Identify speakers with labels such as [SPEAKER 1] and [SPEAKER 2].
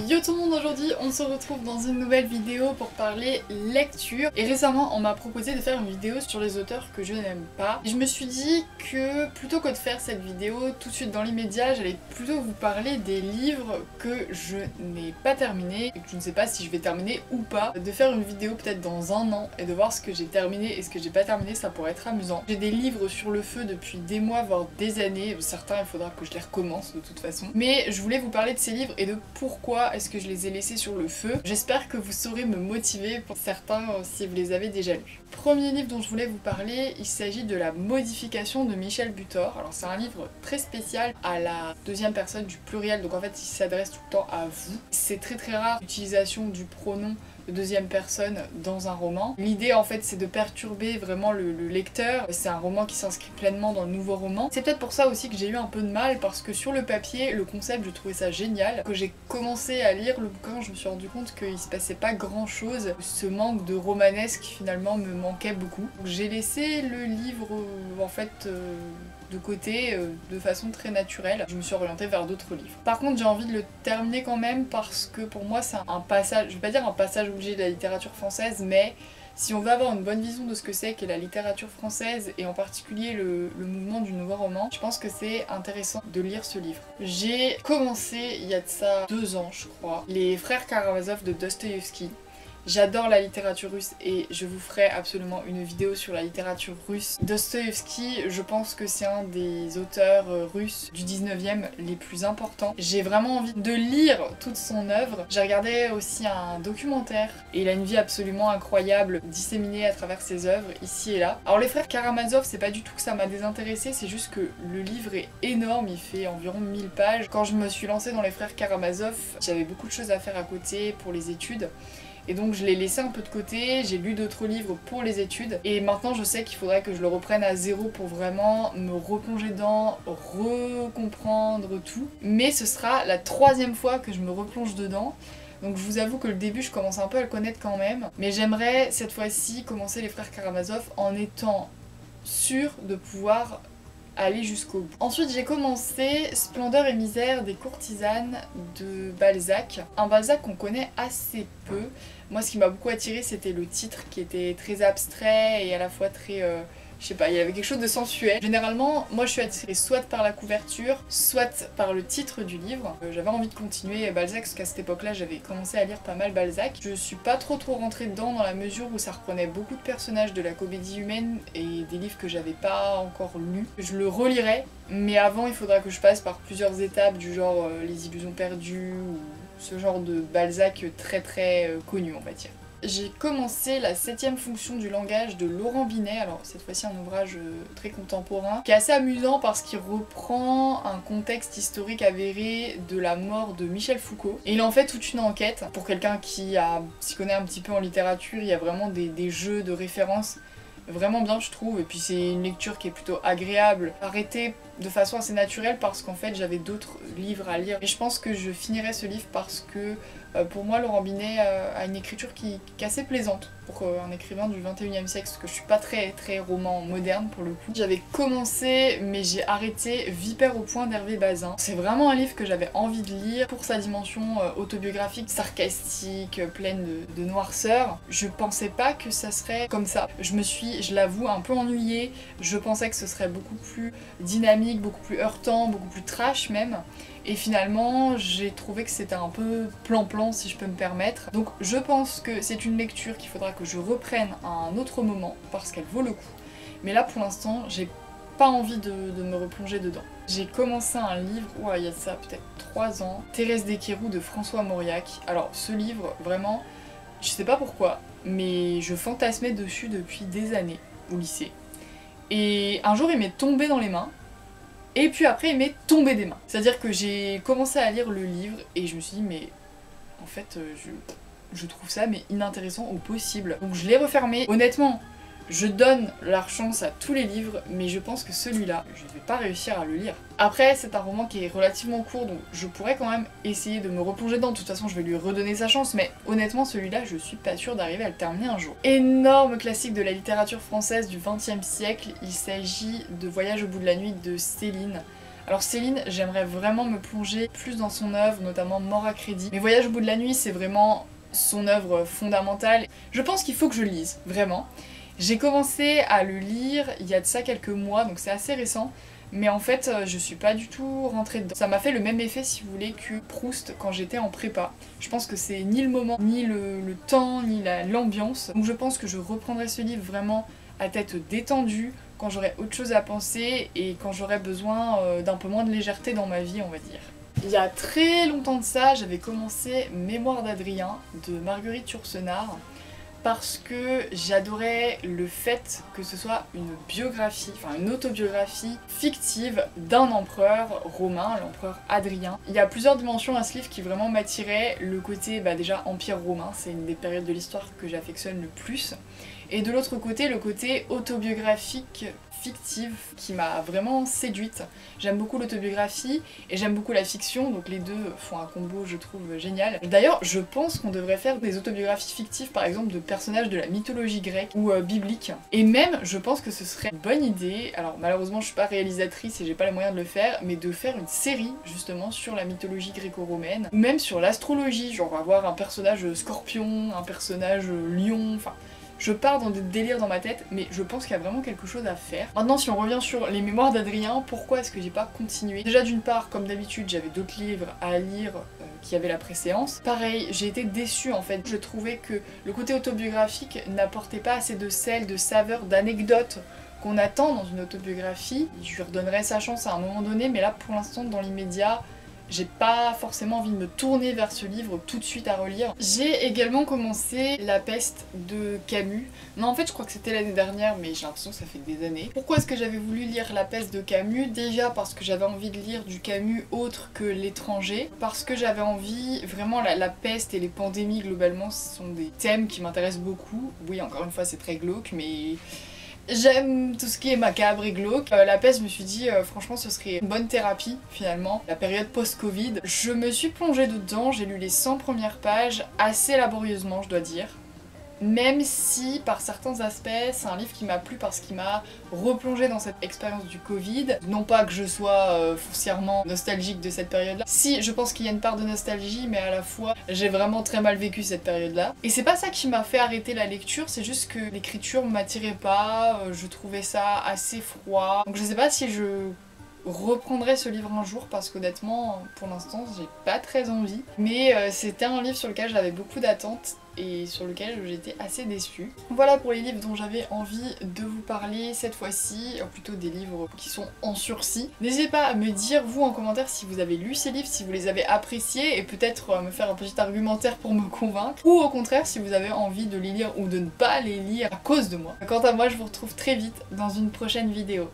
[SPEAKER 1] Yo tout le monde, aujourd'hui on se retrouve dans une nouvelle vidéo pour parler lecture. Et récemment on m'a proposé de faire une vidéo sur les auteurs que je n'aime pas. Et je me suis dit que plutôt que de faire cette vidéo tout de suite dans l'immédiat, j'allais plutôt vous parler des livres que je n'ai pas terminés et que je ne sais pas si je vais terminer ou pas. De faire une vidéo peut-être dans un an et de voir ce que j'ai terminé et ce que j'ai pas terminé, ça pourrait être amusant. J'ai des livres sur le feu depuis des mois voire des années, certains il faudra que je les recommence de toute façon. Mais je voulais vous parler de ces livres et de pourquoi est-ce que je les ai laissés sur le feu. J'espère que vous saurez me motiver pour certains si vous les avez déjà lus. Premier livre dont je voulais vous parler, il s'agit de La modification de Michel Butor. Alors c'est un livre très spécial à la deuxième personne du pluriel, donc en fait il s'adresse tout le temps à vous. C'est très rare l'utilisation du pronom de deuxième personne dans un roman. L'idée en fait c'est de perturber vraiment le lecteur. C'est un roman qui s'inscrit pleinement dans le nouveau roman. C'est peut-être pour ça aussi que j'ai eu un peu de mal parce que sur le papier, le concept je trouvais ça génial. Quand j'ai commencé à lire le bouquin, je me suis rendu compte qu'il se passait pas grand chose. Ce manque de romanesque finalement me manquait beaucoup. J'ai laissé le livre en fait de côté de façon très naturelle. Je me suis orientée vers d'autres livres. Par contre j'ai envie de le terminer quand même parce que pour moi c'est un passage, je vais pas dire un passage obligé de la littérature française, mais si on veut avoir une bonne vision de ce que c'est qu'est la littérature française et en particulier le mouvement du nouveau roman, je pense que c'est intéressant de lire ce livre. J'ai commencé il y a de ça 2 ans je crois, Les Frères Karamazov de Dostoïevski. J'adore la littérature russe et je vous ferai absolument une vidéo sur la littérature russe. Dostoïevski, je pense que c'est un des auteurs russes du 19e les plus importants. J'ai vraiment envie de lire toute son œuvre. J'ai regardé aussi un documentaire et il a une vie absolument incroyable disséminée à travers ses œuvres ici et là. Alors les frères Karamazov, c'est pas du tout que ça m'a désintéressé, c'est juste que le livre est énorme, il fait environ 1000 pages. Quand je me suis lancée dans les frères Karamazov, j'avais beaucoup de choses à faire à côté pour les études. Et donc je l'ai laissé un peu de côté, j'ai lu d'autres livres pour les études et maintenant je sais qu'il faudrait que je le reprenne à zéro pour vraiment me replonger dedans, recomprendre tout. Mais ce sera la 3e fois que je me replonge dedans. Donc je vous avoue que le début je commence un peu à le connaître quand même. Mais j'aimerais cette fois-ci commencer les frères Karamazov en étant sûre de pouvoir aller jusqu'au bout. Ensuite j'ai commencé Splendeur et misère des courtisanes de Balzac. Un Balzac qu'on connaît assez peu. Moi ce qui m'a beaucoup attiré c'était le titre qui était très abstrait et à la fois très... je sais pas, il y avait quelque chose de sensuel. Généralement, moi je suis attirée soit par la couverture, soit par le titre du livre. J'avais envie de continuer Balzac parce qu'à cette époque-là j'avais commencé à lire pas mal Balzac. Je suis pas trop rentrée dedans dans la mesure où ça reprenait beaucoup de personnages de la comédie humaine et des livres que j'avais pas encore lus. Je le relirai, mais avant il faudra que je passe par plusieurs étapes du genre Les illusions perdues ou ce genre de Balzac très connu on va dire. J'ai commencé la 7e fonction du langage de Laurent Binet, alors cette fois-ci un ouvrage très contemporain, qui est assez amusant parce qu'il reprend un contexte historique avéré de la mort de Michel Foucault. Et il en fait toute une enquête. Pour quelqu'un qui s'y connaît un petit peu en littérature, il y a vraiment des jeux de références vraiment bien je trouve, et puis c'est une lecture qui est plutôt agréable, arrêtée de façon assez naturelle parce qu'en fait j'avais d'autres livres à lire et je pense que je finirai ce livre parce que pour moi Laurent Binet a une écriture qui est assez plaisante pour un écrivain du 21e siècle, parce que je suis pas très roman moderne pour le coup. J'avais commencé mais j'ai arrêté Vipère au point d'Hervé Bazin. C'est vraiment un livre que j'avais envie de lire pour sa dimension autobiographique, sarcastique, pleine de noirceur. Je pensais pas que ça serait comme ça. Je me suis, je l'avoue, un peu ennuyée. Je pensais que ce serait beaucoup plus dynamique, beaucoup plus heurtant, beaucoup plus trash même. Et finalement, j'ai trouvé que c'était un peu plan-plan si je peux me permettre. Donc je pense que c'est une lecture qu'il faudra que je reprenne à un autre moment parce qu'elle vaut le coup. Mais là pour l'instant, j'ai pas envie de me replonger dedans. J'ai commencé un livre, il y a ça peut-être 3 ans, Thérèse Desquéroux de François Mauriac. Alors ce livre, vraiment, je sais pas pourquoi, mais je fantasmais dessus depuis des années au lycée. Et un jour il m'est tombé dans les mains. Et puis après il m'est tombé des mains. C'est-à-dire que j'ai commencé à lire le livre et je me suis dit mais en fait je trouve ça mais inintéressant au possible. Donc je l'ai refermé. Honnêtement, je donne leur chance à tous les livres, mais je pense que celui-là, je vais pas réussir à le lire. Après, c'est un roman qui est relativement court, donc je pourrais quand même essayer de me replonger dedans. De toute façon, je vais lui redonner sa chance, mais honnêtement, celui-là, je suis pas sûre d'arriver à le terminer un jour. Énorme classique de la littérature française du XXe siècle, il s'agit de Voyage au bout de la nuit de Céline. Alors Céline, j'aimerais vraiment me plonger plus dans son œuvre, notamment Mort à crédit. Mais Voyage au bout de la nuit, c'est vraiment son œuvre fondamentale. Je pense qu'il faut que je le lise, vraiment. J'ai commencé à le lire il y a de ça quelques mois, donc c'est assez récent. Mais en fait, je suis pas du tout rentrée dedans. Ça m'a fait le même effet, si vous voulez, que Proust quand j'étais en prépa. Je pense que c'est ni le moment, ni le temps, ni l'ambiance. Donc je pense que je reprendrai ce livre vraiment à tête détendue, quand j'aurai autre chose à penser et quand j'aurai besoin d'un peu moins de légèreté dans ma vie, on va dire. Il y a très longtemps de ça, j'avais commencé Mémoires d'Adrien de Marguerite Yourcenar parce que j'adorais le fait que ce soit une biographie, enfin une autobiographie fictive d'un empereur romain, l'empereur Adrien. Il y a plusieurs dimensions à ce livre qui vraiment m'attiraient. Le côté, déjà Empire romain, c'est une des périodes de l'histoire que j'affectionne le plus. Et de l'autre côté, le côté autobiographique fictive qui m'a vraiment séduite. J'aime beaucoup l'autobiographie et j'aime beaucoup la fiction, donc les deux font un combo, je trouve, génial. D'ailleurs, je pense qu'on devrait faire des autobiographies fictives, par exemple, de personnages de la mythologie grecque ou biblique. Et même, je pense que ce serait une bonne idée, alors malheureusement je suis pas réalisatrice et j'ai pas les moyens de le faire, mais de faire une série, justement, sur la mythologie gréco-romaine, ou même sur l'astrologie, genre avoir un personnage scorpion, un personnage lion, enfin... Je pars dans des délires dans ma tête, mais je pense qu'il y a vraiment quelque chose à faire. Maintenant, si on revient sur les Mémoires d'Adrien, pourquoi est-ce que j'ai pas continué? Déjà, d'une part, comme d'habitude, j'avais d'autres livres à lire qui avaient la préséance. Pareil, j'ai été déçue en fait. Je trouvais que le côté autobiographique n'apportait pas assez de sel, de saveur, d'anecdotes qu'on attend dans une autobiographie. Je lui redonnerai sa chance à un moment donné, mais là, pour l'instant, dans l'immédiat, j'ai pas forcément envie de me tourner vers ce livre tout de suite à relire. J'ai également commencé La Peste de Camus. Non, en fait, je crois que c'était l'année dernière, mais j'ai l'impression que ça fait des années. Pourquoi est-ce que j'avais voulu lire La Peste de Camus? Déjà parce que j'avais envie de lire du Camus autre que L'étranger. Parce que j'avais envie, vraiment, la peste et les pandémies, globalement, ce sont des thèmes qui m'intéressent beaucoup. Oui, encore une fois, c'est très glauque, mais... j'aime tout ce qui est macabre et glauque. La peste, je me suis dit, franchement, ce serait une bonne thérapie, finalement. La période post-Covid. Je me suis plongée dedans, j'ai lu les 100 premières pages, assez laborieusement, je dois dire. Même si, par certains aspects, c'est un livre qui m'a plu parce qu'il m'a replongée dans cette expérience du Covid. Non pas que je sois foncièrement nostalgique de cette période-là. Si, je pense qu'il y a une part de nostalgie, mais à la fois, j'ai vraiment très mal vécu cette période-là. Et c'est pas ça qui m'a fait arrêter la lecture, c'est juste que l'écriture m'attirait pas, je trouvais ça assez froid. Donc je sais pas si je reprendrai ce livre un jour parce qu'honnêtement, pour l'instant, j'ai pas très envie. Mais c'était un livre sur lequel j'avais beaucoup d'attentes et sur lequel j'étais assez déçue. Voilà pour les livres dont j'avais envie de vous parler cette fois-ci, plutôt des livres qui sont en sursis. N'hésitez pas à me dire, vous, en commentaire, si vous avez lu ces livres, si vous les avez appréciés, et peut-être me faire un petit argumentaire pour me convaincre, ou au contraire, si vous avez envie de les lire ou de ne pas les lire à cause de moi. Quant à moi, je vous retrouve très vite dans une prochaine vidéo.